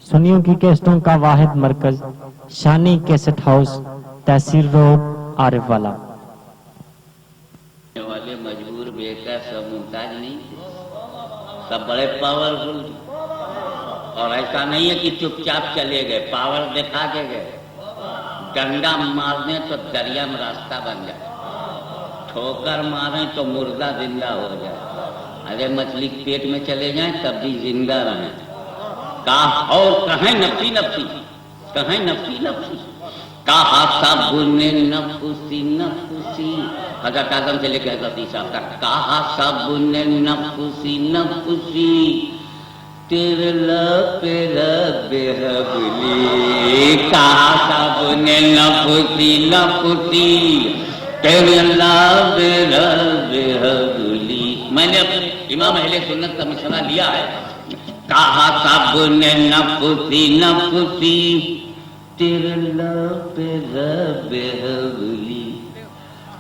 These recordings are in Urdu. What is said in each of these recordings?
سنیوں کی کیسٹوں کا واحد مرکز شانی کیسٹ ہاؤس، تحصیل روڈ، عارف والا۔ والے مجبور بیکار سب محتاج نہیں تھے، سب بڑے پاورفل تھے، اور ایسا نہیں ہے کہ چپ چاپ چلے گئے، پاور دکھا کے گئے۔ ڈنڈا مارنے تو دریا میں راستہ بن جائے، ٹھوکر ماریں تو مردہ زندہ ہو جائے، ارے مچھلی پیٹ میں چلے جائیں تب بھی زندہ رہیں۔ اور کہیں نفسی نفسی، کہیں نفسی نفسی، کہا سب نے نفسی نفسی، حضرت اعظم سے لے کے حضرت عیسیٰ تک، کہا سب نے نفسی نفسی، تیرے لب پہ رب حبلی، کہا سب نے نفسی نفسی، تیرے لب پہ رب حبلی۔ میں نے اپنے امام اہل سنت کا مشورہ لیا ہے، کہا سب نے نفسی نفسی، تیرے لب پہ رب حبلی،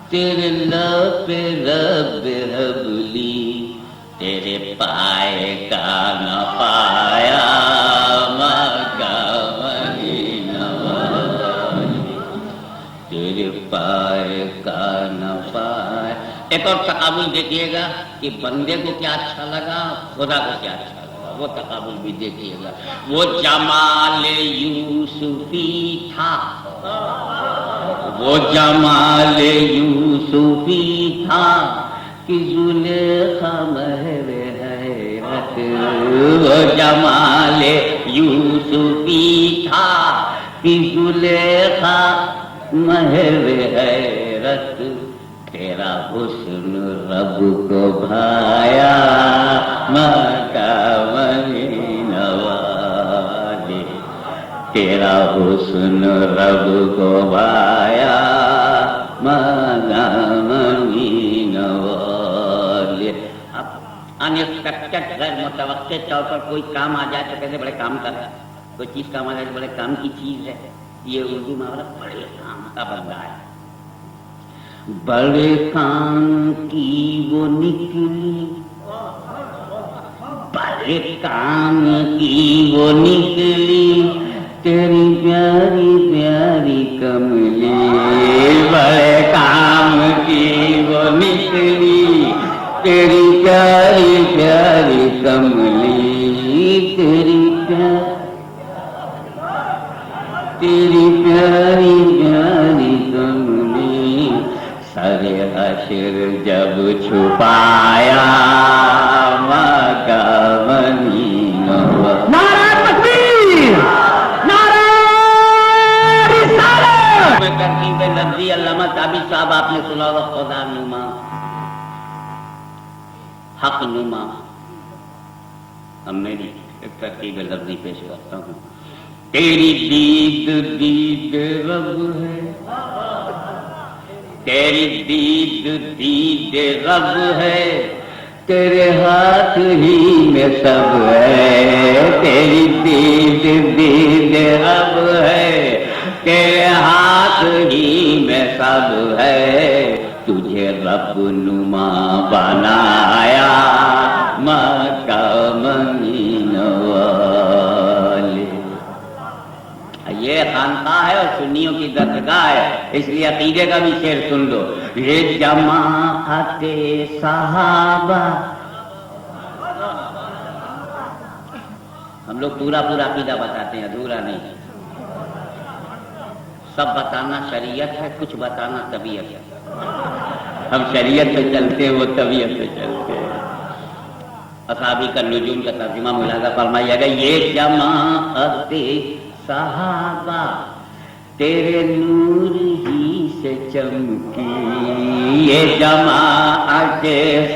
تیرے لب پہ رب حبلی، تیرے پائے کا نہ پایا مکہ مدینہ والی، تیرے پائے کا نہ پایا۔ ایک اور تقابل دیکھیے گا کہ بندے کو کیا اچھا لگا، خدا کو کیا اچھا لگا، وہ تقابل بھی دیکھیے گا۔ وہ جمال یوسفی تھا، وہ جمال یوسفی تھا کہ زلیخا مہر حیرت، وہ جمال یوسفی تھا کہ زلیخا مہر حیرت، تیرا حسن رب کو بھایا مکہ مدینہ والے، تیرا حسن رب کو بھایا مکہ مدینہ والے۔ اب انیکسپیکٹڈ، غیر متوقع طور پر کوئی کام آ جائے تو کیسے بڑے کام کر رہا ہے، کوئی چیز کام آ جائے تو بڑے کام کی چیز ہے، یہ اردو محاورہ بڑے کام کا بندہ ہے۔ بڑے کام کی وہ نکلی، بڑے کام کی وہ نکلی، تیری پیاری پیاری کملی، بڑے کام کی وہ نکلی، تیری پیاری پیاری کملی، تیری پیاری پیاری کملی، سر حشر جب چھپایا مکہ مدینہ والے۔ نعرہ تکبیر، نعرہ رسالت۔ میں ترکیب لفظی علامہ ثابت صاحب آپ نے سنا ہوگا، خدا نما، حق نما۔ ہم نے ایک ترکیب لفظی پیش کرتا ہوں۔ تیری دید دید رب ہے، تیری دید دید رب ہے، تیرے ہاتھ ہی میں سب ہے، تیری دید دید رب ہے، تیرے ہاتھ ہی میں سب ہے، تجھے رب نما بنایا مکہ مدینہ والے۔ یہ خانقاہ ہے اور سنیوں کی درگاہ ہے، اس لیے عقیدے کا بھی شعر سن لو۔ یہ جماعت صحابہ، ہم لوگ پورا پورا عقیدہ بتاتے ہیں، ادھورا نہیں، سب بتانا شریعت ہے، کچھ بتانا طبیعت ہے۔ ہم شریعت پہ چلتے ہیں، وہ طبیعت پہ چلتے ہیں۔ اصحابی کا نجوم کا ترجمہ ملاحظہ فرمائیے گا۔ یہ جماعت صحابہ تیرے نور ہی سے چمکی، یہ جماعت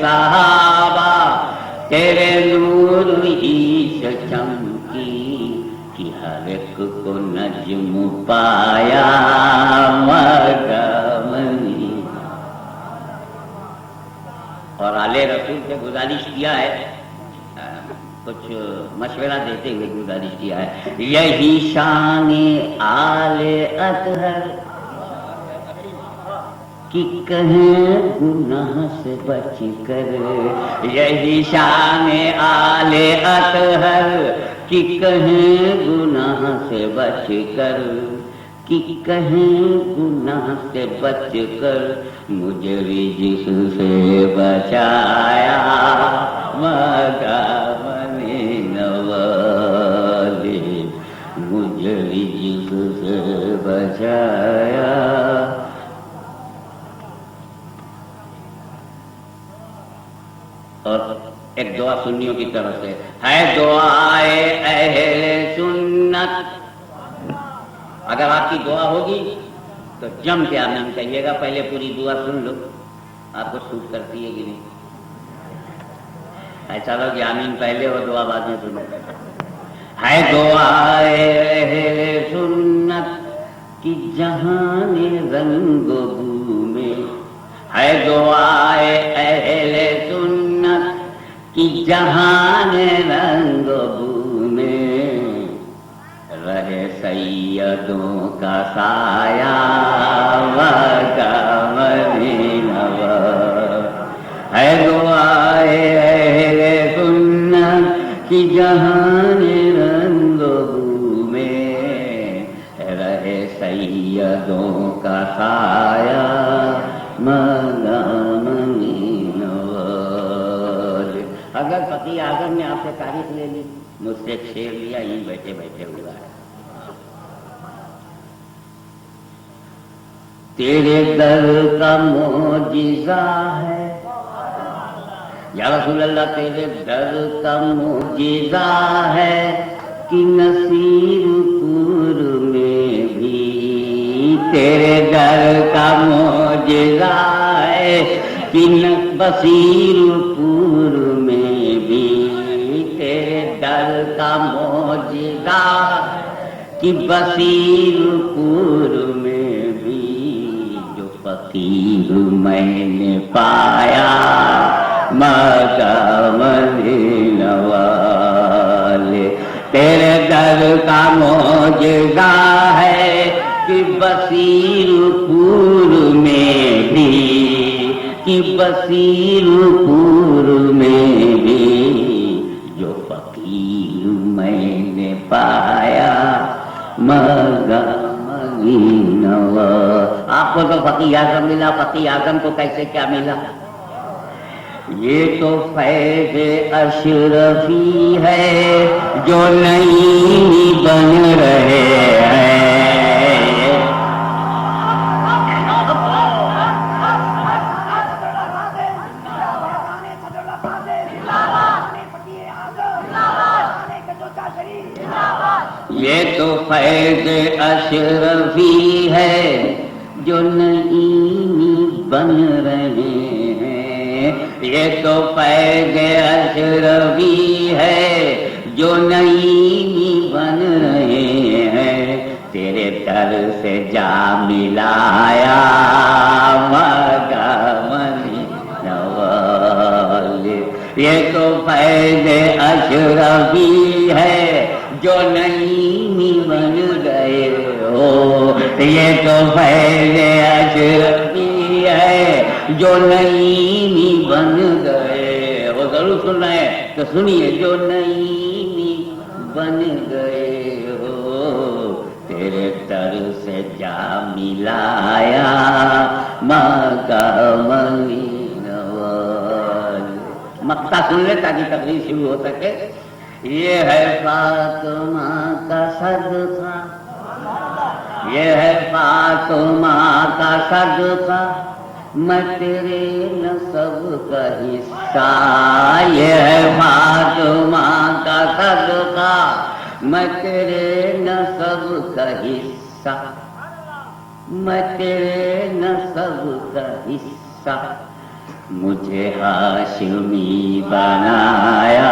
صحابہ تیرے نور ہی سے چمکی، کہ ہر ایک کو نجم پایا مکہ مدینہ۔ اور آل رسول سے گزارش کیا ہے، کچھ مشورہ دیتے ہوئے گزارش کیا ہے، یہی شان آل اطہر کہ کہیں گناہ سے بچ کر، یہی شان آل اطہر کہ کہیں گناہ سے بچ کر، کہ کہیں گناہ سے بچ کر مجھے رجس سے بچایا مقام نوالی، مجھے رجس سے بچایا۔ اور ایک دعا سنیوں کی طرف سے ہے، دعائے اہل سنت۔ اگر آپ کی دعا ہوگی تو جم کے آمین کہیے گا، پہلے پوری دعا سن لو، آپ کو سوٹ کرتی ہے کہ نہیں؟ ایسا لو کہ آمین پہلے اور دعا بعد میں سنو۔ ہے دعائے اہل سنت کی جہان رنگ و بو میں، ہے دعائے اہل سنت کی جہان رنگ و بو میں، رہے سیدوں کا سایہ مقام نوا، ہے دعائے اہل سنت کی جہان رنگ و بو میں، رہے سیدوں کا سایہ مقام نوا۔ اگر فقیہ اعظم نے آپ سے تاریخ لے لی، مجھ سے ایک شعر لیا، یہیں بیٹھے بیٹھے ہوا ہے، تیرے در کا معجزہ ہے یا رسول اللہ، تیرے در کا معجزہ ہے کہ نصیر پور میں بھی، تیرے در کا معجزہ ہے کہ بصیر پور میں بھی، تیرے در کا معجزہ کہ بصیر پور میں بھی، جو فقیر میں نے پایا مقام نوال، تیرے در کا معجزہ ہے کہ بصیر پور میں بھی، کہ بصیر پور میں بھی، جو فقیر میں نے پایا مقام نوا۔ آپ کو تو فقیہ اعظم ملا، فقیہ اعظم کو کیسے کیا ملا؟ یہ تو فیض اشرفی ہے جو نہیں بن رہے ہیں، یہ تو فیض اشرفی ہے جو نہیں بن رہے ہیں، یہ تو فیض اشرفی ہے جو نہیں بن رہے ہیں، تیرے در سے جا ملایا مقام نوال، یہ تو فیض اشرفی ہے جو نہیں بن گئے ہو، یہ تو فیض اشرفی ہے جو نہیں بن گئے ہو۔ ضرور سن رہے ہیں تو سنیے، جو نہیں بن گئے ہو، تیرے در سے جا ملایا مقام نوال۔ مقطع سن لے تاکہ تقریر شروع ہو سکے۔ یہ ہے فاطمہ کا صدقہ، یہ ہے فاطمہ کا صدقہ، میں تیرے نسب کا حصہ، یہ ہے فاطمہ کا صدقہ، میں تیرے نسب کا حصہ، میں تیرے نسب کا حصہ، مجھے ہاشمی بنایا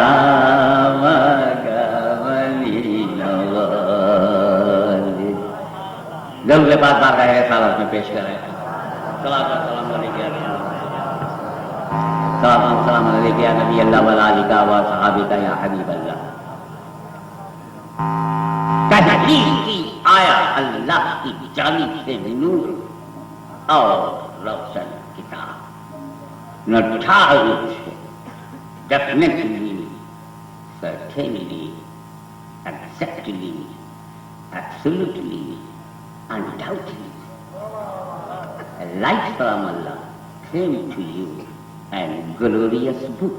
مقام نوال۔ ضرور بات بات رہے سالات میں پیش کریں۔ السلام علیکم، السلام علیکم یا نبی اللہ و علیہ و صحابہ یا حبیب اللہ۔ تحقیق کی آیا اللہ کی جانب سے نور اور روشن کتاب، not childhood, definitely, certainly, exactly, absolutely, undoubtedly, a light from Allah came to you and glorious book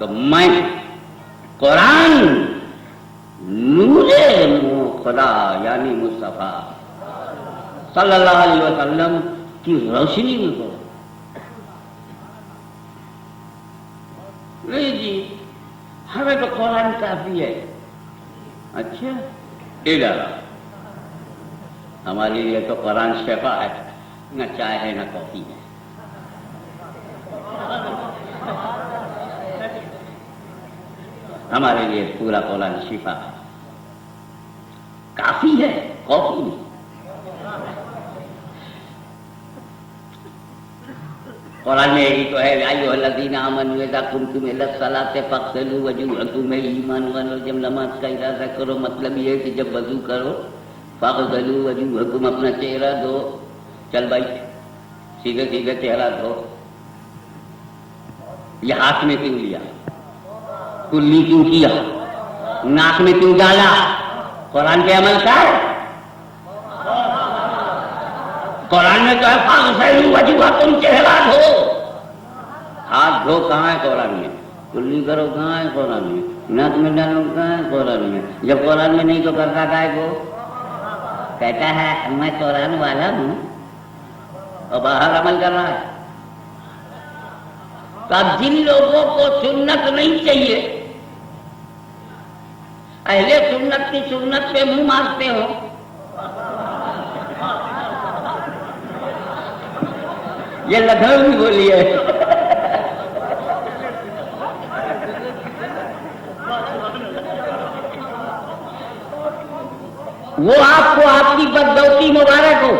تو میں قرآن نور خدا یعنی مصطفیٰ صلی اللہ علیہ وسلم کی روشنی میں پڑھوں. نہیں جی ہمیں تو قرآن کافی ہے. اچھا ادھر ہمارے لیے تو قرآن شفا ہے، نہ چائے ہے نہ کافی ہے. ہمارے لیے پورا قرآن شفا ہے، کافی ہے، کافی نہیں. قرآن میں یہی تو ہے یا ایھا الذین آمنوا اذا قمتم الی الصلاۃ فاغسلوا وجوہکم. ایمان والو جب نماز کا ارادہ کرو، مطلب یہ ہے کہ جب وضو کرو فاغسلوا وجوہکم، اپنا چہرہ دھو. چل بھائی سیدھے سیدھے چہرہ دھو. یہ ہاتھ میں کیوں لیا؟ کلی کیوں کیا؟ ناک میں کیوں ڈالا؟ قرآن کے عمل کا ہے. قرآن میں تو ہے فاغسلوا وجوہکم، چہرہ دھو. ہاتھ دھو کہاں ہے قرآن میں؟ کلی کرو کہاں ہے قرآن میں؟ ناک میں ڈالو کہاں ہے قرآن میں؟ جب قرآن میں نہیں تو کرتا کائے کو؟ کہتا ہے میں قرآن والا ہوں اور باہر عمل کر رہا ہے. تو اب جن لوگوں کو سنت نہیں چاہیے، اہل سنت کی سنت پہ منہ مارتے ہو. یہ لکھنؤ بھی بولی ہے. وہ آپ کو آپ کی بددوتی مبارک ہو.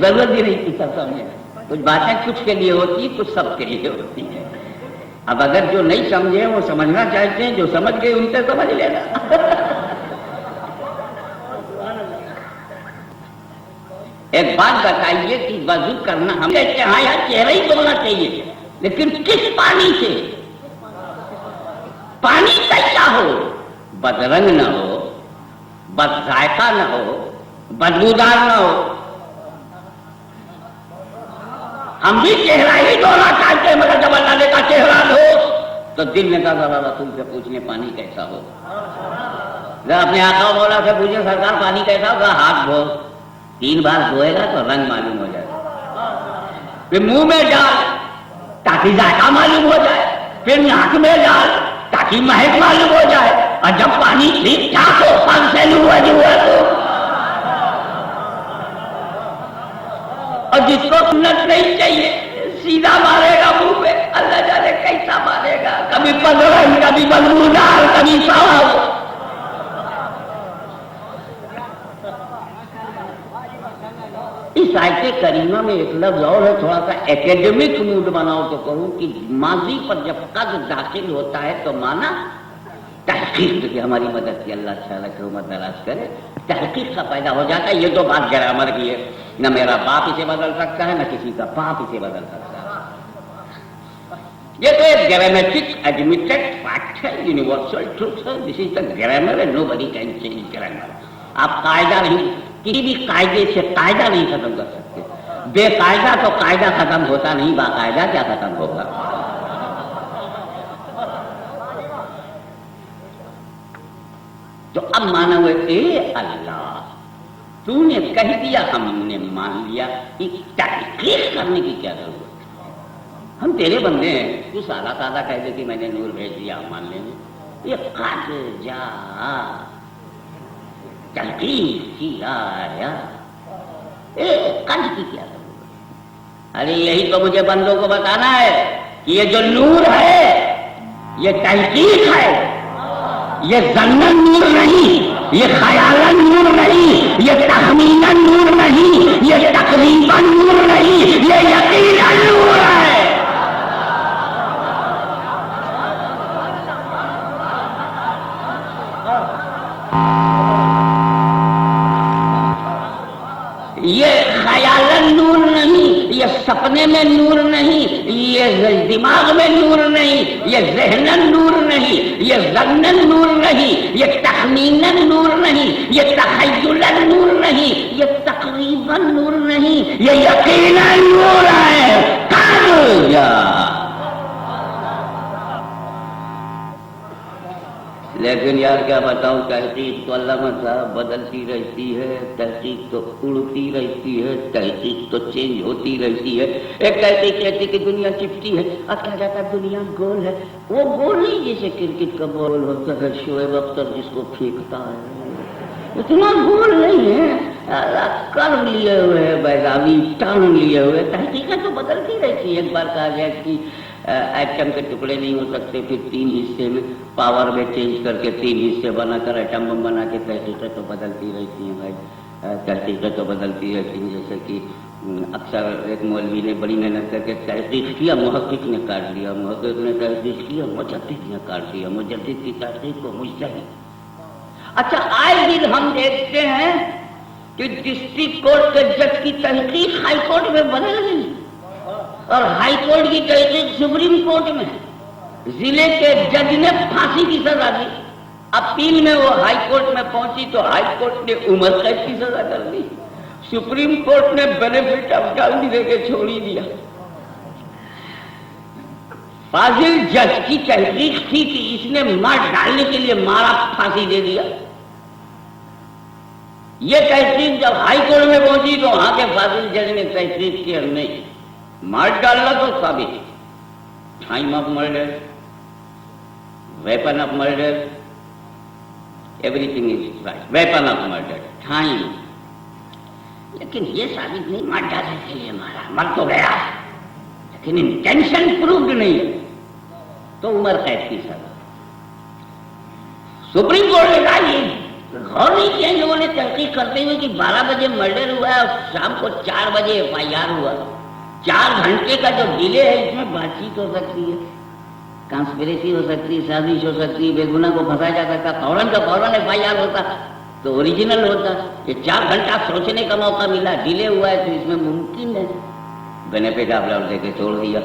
ضرورت ہی نہیں تھی سب سمجھے. کچھ باتیں کچھ کے لیے ہوتی، کچھ سب کے لیے ہوتی ہے. اب اگر جو نہیں سمجھے وہ سمجھنا چاہتے ہیں، جو سمجھ گئے ان سے سمجھ لینا. ایک بات بتائیے کہ وضو کرنا ہم کہتے ہیں ہاں یار چہرہ ہی دھونا چاہیے، لیکن کس پانی سے؟ پانی کیسا ہو؟ بدرنگ نہ ہو، بد ذائقہ نہ ہو، بدبودار نہ ہو. ہم بھی چہرہ ہی دھونا چاہتے ہیں، مگر جب اللہ نے کہا چہرہ دھو تو دل نے کہا ذرا رسول سے پوچھنے پانی کیسا ہو. ذرا اپنے آقا مولا سے پوچھیں سرکار پانی کیسا ہوگا؟ ہاتھ دھو. 3 بار دھوئے گا تو رنگ معلوم ہو جائے گا. پھر منہ میں ڈال تاکہ ذائقہ معلوم ہو جائے، پھر ناک میں ڈال تاکہ مہک معلوم ہو جائے. اور جب پانی ٹھیک ٹھاک ہو فاغسلوا وجوہکم. اور جس کو سنت نہیں چاہیے سیدھا مارے گا منہ پہ، اللہ جانے کیسا مارے گا. کبھی بدرنگ، کبھی بدبودار، کبھی صاف. اس آیت کریمہ میں ایک لفظ اور ہے، تھوڑا سا ایکیڈمک موڈ بناؤ تو کروں کہ ماضی پر جب قد داخل ہوتا ہے تو مانا تحقیق کی ہماری مدد کی اللہ تعالیٰ کی عمر دراز کرے. تحقیق کا پیدا ہو جاتا ہے. یہ تو بات گرامر کی ہے، نہ میرا باپ اسے بدل سکتا ہے نہ کسی کا باپ اسے بدل سکتا ہے. یہ تو ایک گرامیٹک ایڈمیٹڈ فیکٹ ہے، یونیورسل ٹروتھ ہے. This is the grammar and nobody can change grammar. آپ قاعدہ نہیں، کسی بھی قاعدے سے قاعدہ نہیں ختم کر سکتے. بے قاعدہ تو قاعدہ ختم ہوتا نہیں، باقاعدہ کیا ختم ہوگا. تو اب مانا ہوئے اے اللہ تو نے کہہ دیا ہم نے مان لیا، تحقیق کرنے کی کیا ضرورت ہے؟ ہم تیرے بندے ہیں، تو سادہ سادہ کہہ دے کہ میں نے نور بھیج دیا ہم مان لیں گے. یہ قد جا تحقیق کی آیا، قد کی کیا ضرورت ہے؟ ارے یہی تو مجھے بندوں کو بتانا ہے کہ یہ جو نور ہے یہ تحقیق ہے. یہ ظنن نور نہیں، یہ خیالن نور نہیں، یہ تخمینن نور نہیں، یہ تقریباً نور نہیں، یہ یقیناً نور ہے. یہ خیالن نور نہیں، یہ سپنے میں نور نہیں، یہ دماغ میں نور نہیں، یہ ذہنن نور نہیں، یہ ظنن نور نہیں، یہ تخمینن نور نہیں، یہ تخیلن نور نہیں، یہ تقریباً نور نہیں، یہ یقیناً نور ہے. قد لیکن یار کیا بتاؤں، تحقیق تو علامہ صاحب بدلتی رہتی ہے، تحقیق تو اڑتی رہتی ہے، تحقیق تو چینج ہوتی رہتی ہے۔ ایک تحقیق کہتی ہے کہ دنیا چپٹی ہے، اب کہا جاتا ہے دنیا گول ہے۔ وہ گول نہیں جیسے کرکٹ کا بال ہوتا ہے، شعیب اختر جس کو پھینکتا ہے، اتنا گول نہیں ہے، کرو لیے ہوئے ہے، بیضاوی ٹرن لیے ہوئے۔ تحقیقیں تو بدلتی رہتی ہے۔ ایک بار کہا گیا کہ ایٹم کے ٹکڑے نہیں ہو سکتے، پھر 3 حصے میں پاور میں چینج کر کے 3 حصے بنا کر ایٹم بم بنا کے۔ تحقیقیں تو بدلتی رہتی ہیں بھائی، تحقیقیں تو بدلتی رہتی ہیں۔ جیسے کہ اکثر ایک مولوی نے بڑی محنت کر کے تحقیق کیا، محقق نے کاٹ دیا، محقق نے تحقیق کیا، مجدد نے کاٹ دیا، مجدد کی تحقیق کو مجتہد۔ اچھا، آئے دن ہم دیکھتے ہیں کہ ڈسٹرکٹ کورٹ کے جج کی تحقیق ہائی کورٹ میں بدل گئی، اور ہائی کورٹ کی تحقیق سپریم کورٹ میں۔ ضلع کے جج نے پھانسی کی سزا دی، اپیل میں وہ ہائی کورٹ میں پہنچی تو ہائی کورٹ نے عمر قید کی سزا کر دی، سپریم کورٹ نے بینیفٹ آف ڈاؤن دے کے چھوڑ ہی دیا۔ فاضل جج کی تحقیق تھی کہ اس نے مار ڈالنے کے لیے مارا، پھانسی دے دیا۔ یہ تحقیق جب ہائی کورٹ میں پہنچی تو وہاں کے فاضل جج نے تحقیق کی، نہیں مار ڈالنا تو ثابت، time of murder, weapon of murder, every thing is right, weapon of murder, time, لیکن یہ ثابت نہیں مار ڈالنے کے لیے مارا، مر تو گیا لیکن انٹینشن پروفڈ نہیں ہے، تو عمر قید کی سزا۔ سپریم کورٹ نے کہا یہ غور نہیں کیا ان لوگوں نے تحقیق کرتے ہوئے کہ 12 بجے مرڈر ہوا ہے اور شام کو 4 بجے FIR ہوا، 4 گھنٹے کا جو ڈیلے ہے اس میں بات چیت ہو سکتی ہے، کانسپریسی ہو سکتی ہے، سازش ہو سکتی ہے، بے گناہ کو پھنسایا جا سکتا، فوراً کا فوراً FIR ہوتا تو اوریجنل ہوتا۔ یہ 4 گھنٹہ سوچنے کا موقع ملا، ڈیلے ہوا ہے تو اس میں ممکن ہے بینیفٹ آف ڈاؤن دے کے چھوڑ دیا۔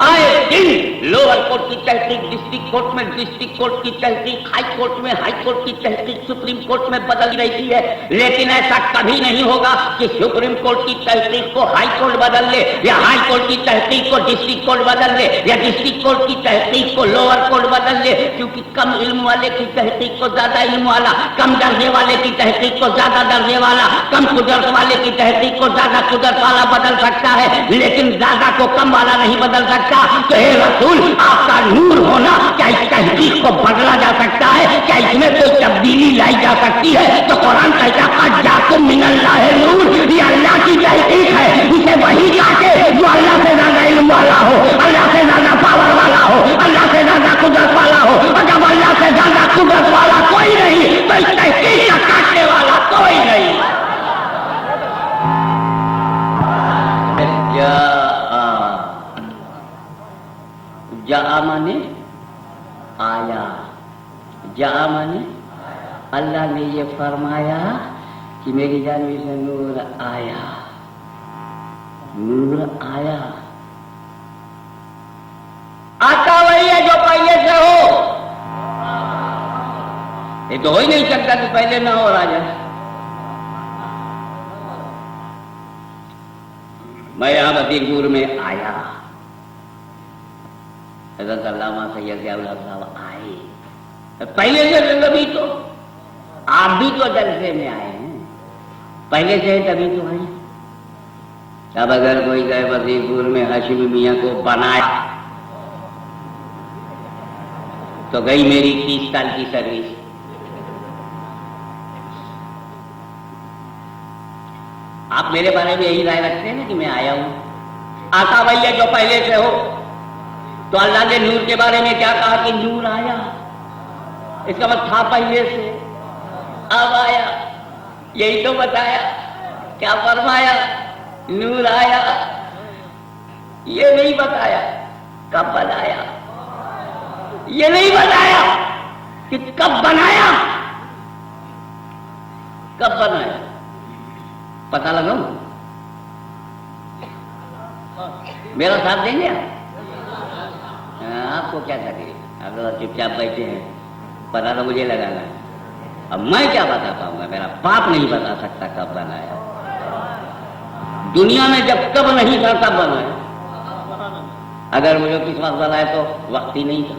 آئے دن لوور کورٹ کی تحقیق ڈسٹرکٹ کورٹ میں، ڈسٹرکٹ کورٹ کی تحقیق ہائی کورٹ میں، ہائی کورٹ کی تحقیق سپریم کورٹ میں بدل رہتی ہے، لیکن ایسا کبھی نہیں ہوگا کہ سپریم کورٹ کی تحقیق کو ہائی کورٹ بدل لے، یا ہائی کورٹ کی تحقیق کو ڈسٹرکٹ کورٹ بدل لے، یا ڈسٹرکٹ کورٹ کی تحقیق کو لوور کورٹ بدل لے، کیونکہ کم علم والے کی تحقیق کو زیادہ علم والا، کم درجے والے کی تحقیق کو زیادہ درجے والا، کم قدرت والے کی تحقیق کو زیادہ قدرت والا بدل سکتا ہے، لیکن زیادہ کو کم والا نہیں بدل سکتا۔ تو اے رسول، آپ کا نور ہونا کیا اس تحقیق کو بدلا جا سکتا ہے؟ کیا اس میں کوئی تبدیلی لائی جا سکتی ہے؟ تو قرآن کہتا ہے قد جاءکم من اللہ نور، یہ اللہ کی تحقیق ہے، اسے وہی کہتے جو اللہ سے زیادہ علم والا ہو، اللہ سے زیادہ پاور والا ہو، اللہ سے زیادہ قدرت والا ہو، اور جب اللہ سے زیادہ قدرت والا کوئی نہیں تو اس تحقیق کا کاٹنے والا کوئی نہیں۔ جاء مانے آیا، جاء مانے اللہ نے یہ فرمایا کہ میری جانب سے نور آیا، نور آیا۔ آتا وہی ہے جو پہلے سے ہو، یہ تو ہو ہی نہیں سکتا کہ پہلے نہ ہو راجا۔ میں یہاں بدیپور میں آیا، حضرت علامہ سید ضیاء الحق صاحب آئے، پہلے سے تبھی تو آپ بھی تو جلسے میں آئے ہیں، پہلے سے تبھی تو آئے۔ اب اگر کوئی گئے وزیرپور میں ہاشمی میاں کو بنایا تو گئی میری 30 سال کی سروس۔ آپ میرے بارے میں یہی رائے رکھتے ہیں نا کہ میں آیا ہوں، آتا وہی ہے جو پہلے سے ہو، تو اللہ نے نور کے بارے میں کیا کہا کہ نور آیا، اس کا مطلب تھا پہلے سے، اب آیا، یہی تو بتایا، کیا فرمایا؟ نور آیا، یہ نہیں بتایا کب بنایا، یہ نہیں بتایا کہ کب بنایا، کب بنایا پتہ لگاؤں؟ میرا ساتھ دیں گے آپ کو کیا تکلیف؟ آپ لوگ چپ چاپ بیٹھے ہیں، پتا تو مجھے لگانا ہے، اب میں کیا بتا پاؤں گا؟ میرا باپ نہیں بتا سکتا کب بنایا، دنیا میں جب کب نہیں تھا تب بنایا، اگر مجھے کس وقت بنایا تو وقت ہی نہیں تھا،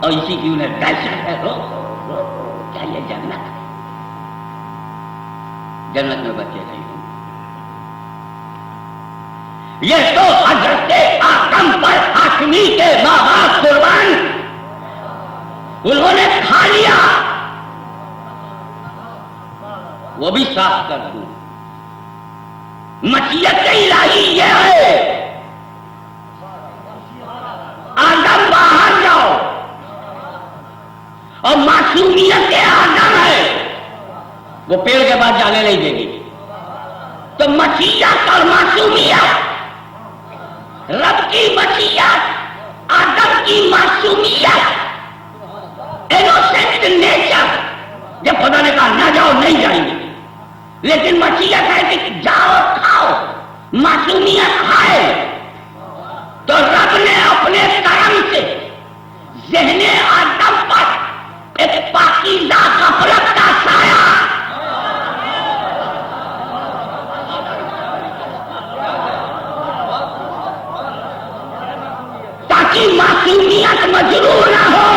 اور اسی کی انہیں دہشت ہے. رو کیا یہ جنت ہے؟ جنت میں بچے نہیں ہوں. یہ تو حضرت آدم پر ہاشمی کے ماں باپ قربان، انہوں نے کھا لیا. وہ بھی صاف کر دوں. مشیت الہی یہ ہے آدم باہر جاؤ، اور معصومیت کے آدم ہے وہ پیڑ کے بعد جانے نہیں دے گی. تو مشیت اور معصومیت، رب کی مشیت، آدم کی معصومیت، انوسنٹ نیچر. جب خدا نے کہا نہ جاؤ نہیں جائیں گے، لیکن مشیت ہے کہ جاؤ کھاؤ. معصومیت ہے تو رب نے اپنے کرم سے ذہن آدم پر ایک پاکیزہ غفلت کا سایہ، تاکہ معصومیت مجروح نہ ہو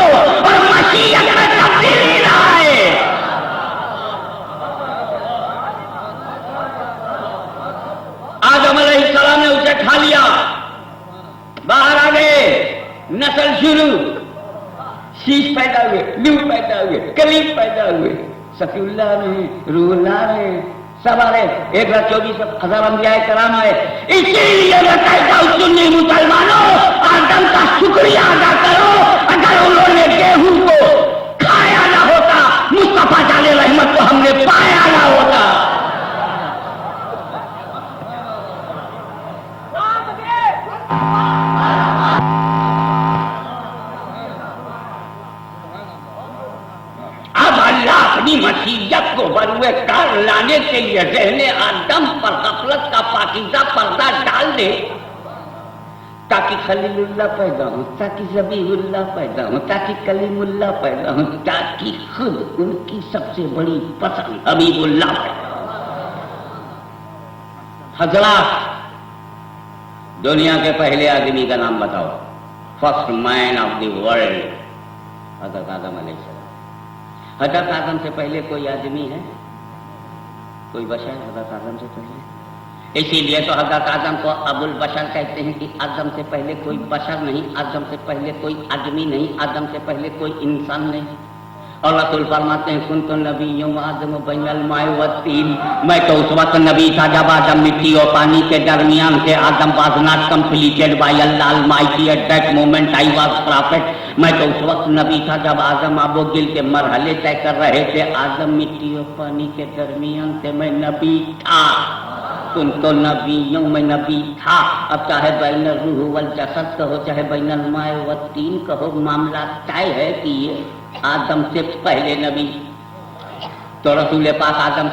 اور مشیت میں تبدیلی نہ آئے. آدم علیہ السلام نے اسے کھا لیا، باہر آ گئے، نسل شروع، شیش پیدا ہوئے، لو پیدا ہوئے، کلیم پیدا ہوئے، صفی اللہ نے، روح اللہ نے، سب آ رہے. 1,24,000 انبیاء کرام آئے. اسی لیے میں کہتا ہوں سنی مسلمانوں، آدم کا شکریہ ادا کرو. اگر انہوں نے گیہوں کو کھایا نہ ہوتا، مصطفیٰ جان رحمت کو ہم نے پایا نہ ہوتا. اپنی مشیت کو بروئے کار لانے کے لیے ذہن آدم پر غفلت کا پاکیزہ پردہ ڈال دے، تاکہ خلیل اللہ پیدا ہوں، تاکہ ذبیح اللہ پیدا ہوں، تاکہ کلیم اللہ پیدا ہوں، تاکہ خود ان کی سب سے بڑی پسند حبیب اللہ پیدا ہوں. حضرات، دنیا کے پہلے آدمی کا نام بتاؤ. First man of the world حضرت آدم علیہ السلام. حضرت آدم سے پہلے کوئی آدمی ہے؟ کوئی بشر حضرت آدم سے پہلے؟ اسی لیے تو حضرت آدم کو ابو البشر کہتے ہیں کہ آدم سے پہلے کوئی بشر نہیں، آدم سے پہلے کوئی آدمی نہیں، آدم سے پہلے کوئی انسان نہیں. اور رسول فرماتے ہیں کنت نبی آدم بین الماء والطین، میں تو اس وقت نبی تھا جب آدم مٹی اور پانی کے درمیان تھے. Adam was not completed by Allah almighty at that moment I was prophet. میں تو اس وقت نبی تھا جب آدم آب و گل کے مرحلے طے کر رہے تھے. آدم مٹی اور پانی کے درمیان تھے، میں نبی تھا. کنت نبیوں، میں نبی تھا. اب چاہے بین الروح والجسد کہو، چاہے بین الماء والطین کہو، معاملہ طے ہے کہ یہ آدم سے پہلے نبی. تو رسول پاک آدم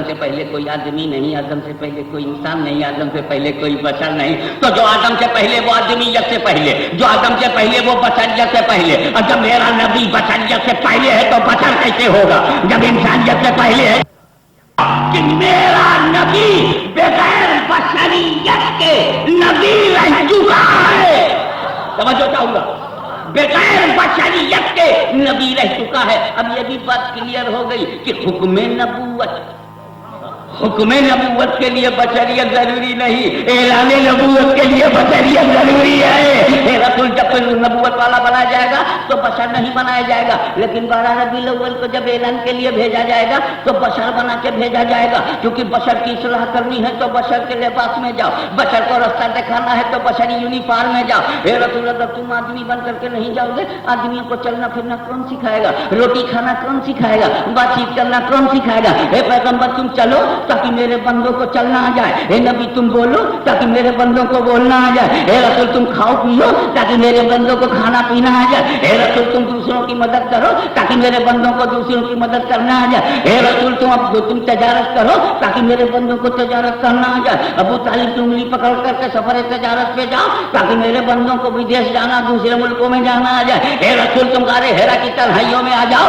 سے پہلے کوئی آدمی نہیں، آدم سے پہلے کوئی انسان نہیں، آدم سے پہلے کوئی بشر نہیں. تو جو آدم سے پہلے وہ آدمیت سے پہلے، جو آدم سے پہلے وہ بشریت سے پہلے. اور جب میرا نبی بشریت سے پہلے ہے تو بشر کیسے ہوگا جب انسانیت سے پہلے ہے؟ کہ میرا نبی بغیر بشریت کے نبی رہ چکا ہے. توجہ چاہوں گا، بغیر بشریت کے نبی رہ چکا ہے. اب یہ بھی بات کلیئر ہو گئی کہ حکم نبوت کے لیے بشریت ضروری نہیں، اعلان نبوت کے لیے بشریت ضروری ہے. رسول جب نبوت والا بنایا جائے گا تو بشر نہیں بنایا جائے گا، لیکن 12 ربیع الاول کو جب اعلان کے لیے بھیجا جائے گا تو بشر بنا کے بھیجا جائے گا. کیونکہ بشر کی اصلاح کرنی ہے تو بشر کے لباس میں جاؤ، بشر کو رستہ دکھانا ہے تو بشری یونیفارم میں جاؤ. رسول اللہ تم آدمی بن کر کے نہیں جاؤ گے، آدمیوں کو چلنا پھرنا کون سکھائے گا؟ روٹی کھانا کون سکھائے گا؟ بات چیت کرنا کون سکھائے گا؟ اے پیغمبر تم چلو تاکہ میرے بندوں کو چلنا آ جائے. اے نبی تم بولو تاکہ میرے بندوں کو بولنا آ جائے. اے رسول تم کھاؤ پیو تاکہ میرے بندوں کو کھانا پینا آ جائے. اے رسول تم دوسروں کی مدد کرو تاکہ میرے بندوں کو دوسروں کی مدد کرنا آ جائے. اے رسول تم تجارت کرو تاکہ میرے بندوں کو تجارت کرنا آ جائے. ابو طالب تم انگلی پکڑ کر کے سفر تجارت پہ جاؤ تاکہ میرے بندوں کو ودیش جانا، دوسرے ملکوں میں جانا آ جائے. اے رسول تم غار ہیرا کی تنہائیوں میں آ جاؤ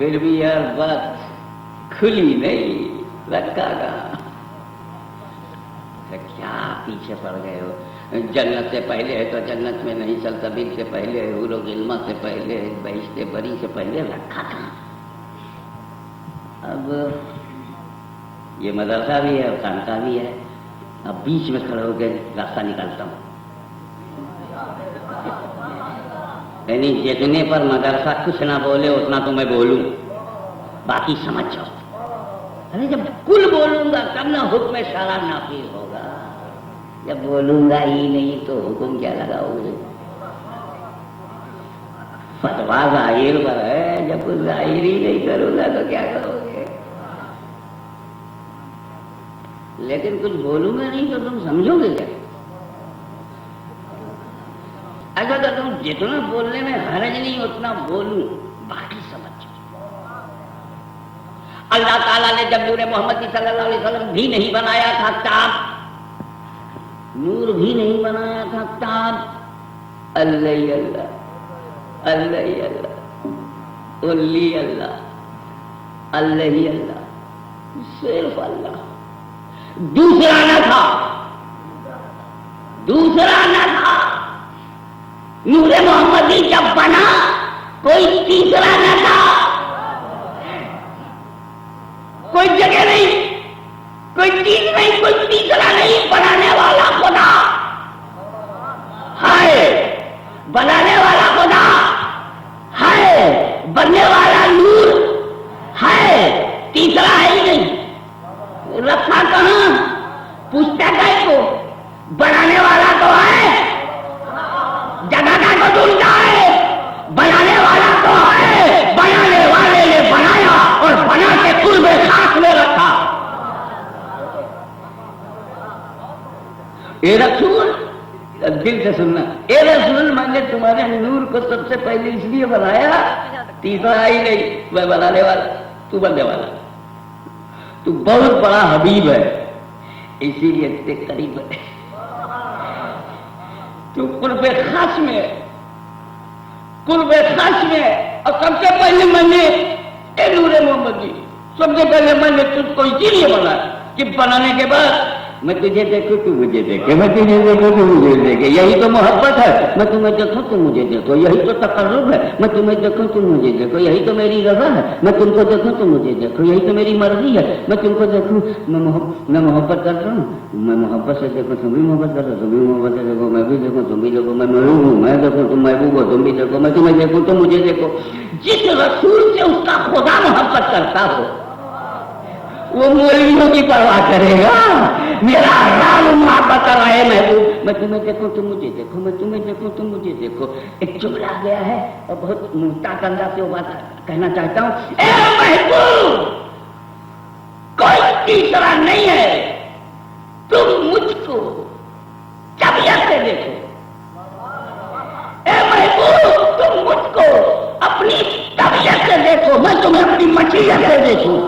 پھر بھی یار بات کھلی نہیں، رکھا گا کیا پیچھے پڑ گئے ہو؟ جنت سے پہلے ہے تو جنت میں نہیں، سلسبیل سے پہلے ہے، حور و غلمہ سے پہلے ہے، بہشت بری سے پہلے، رکھا تھا۔ اب یہ مدرسہ بھی ہے اور خانقاہ بھی ہے، اب بیچ میں کھڑے ہو کے راستہ نکالتا ہوں، یعنی جتنے پر مدرسہ کچھ نہ بولے اتنا تو میں بولوں، باقی سمجھ جاؤ۔ ارے جب کل بولوں گا تب نہ حکم شرع نافذ ہوگا، جب بولوں گا ہی نہیں تو حکم کیا لگاؤ گے؟ فتویٰ ظاہر پر ہے، جب کچھ ظاہر ہی نہیں کروں گا تو کیا کرو گے؟ لیکن کچھ بولوں گا نہیں تو تم سمجھو گے کیا؟ اگر تم جتنا بولنے میں حرج نہیں اتنا بولوں، باقی سمجھ۔ اللہ تعالیٰ نے جب نور محمد صلی اللہ علیہ وسلم بھی نہیں بنایا تھا کتاب، نور بھی نہیں بنایا تھا کتاب، اللہ اللہ اللہ اللہ اولی اللہ اللہ ہی اللہ، صرف اللہ، دوسرا نہ تھا، دوسرا نہ تھا۔ نور محمدی جب بنا کوئی تیسرا نہ تھا، کوئی جگہ نہیں، کوئی چیز نہیں، کوئی تیسرا نہیں، بنانے والا خدا ہے، بنانے والا خدا ہے، بننے والا نور ہے، تیسرا ہے ہی نہیں۔ رکھا کہاں؟ پوچھتا ہے کو بنانے والا تو ہے، جگہ کا تو ڈھونڈتا ہے، بنانے والا تو ہے، بنانے والے نے بنایا اور بنا کے قرب خاص میں رکھا۔ اے رسول، دل سے سننا، اے رسول میں نے تمہارے نور کو سب سے پہلے اس لیے بنایا، تیسرا ہی نہیں، میں بنانے والا، تو بننے والا، تو بہت بڑا حبیب ہے اسی لیے تیرے قریب ہے، تو قرب خاص میں، قرب خاص میں۔ اور سب سے پہلے میں نے اے نور محمدی، سب سے پہلے میں نے تجھ کو اسی لیے بنا کہ بنانے کے بعد میں تجھے دیکھوں تو مجھے دیکھے، میں تجھے دیکھوں تو مجھے دیکھے، یہی تو محبت ہے۔ میں تمہیں دیکھوں تو مجھے دیکھو، یہی تو تقرب ہے۔ میں تمہیں دیکھوں تو مجھے دیکھو، یہی تو میری رضا ہے۔ میں تم کو دیکھوں تو مجھے دیکھو، یہی تو میری مرضی ہے۔ میں تم کو دیکھوں، میں محبت کر رہا ہوں، میں محبت سے دیکھوں، تم بھی محبت کر رہے ہو، تم بھی محبت سے دیکھو، میں بھی دیکھوں، تم بھی دیکھو، میں محبوب ہوں، میں دیکھوں تم محبوب ہو، تم بھی دیکھو، میں تمہیں دیکھوں تو مجھے دیکھو۔ جس رسول سے اس کا خدا محبت کرتا ہو وہ مولویوں کی پرواہ کرے گا؟ میرا رام محبت کر رہا ہے محبوب، میں تمہیں دیکھوں تم مجھے دیکھو، میں تمہیں دیکھوں تم مجھے دیکھو۔ ایک جملہ آ گیا ہے اور بہت محتاط انداز سے وہ بات کہنا چاہتا ہوں، اے محبوب کوئی تیسرا نہیں ہے، تم مجھ کو طبیعت سے دیکھو، اے محبوب تم مجھ کو اپنی طبیعت سے دیکھو، میں تمہیں اپنی مشیت سے دیکھوں۔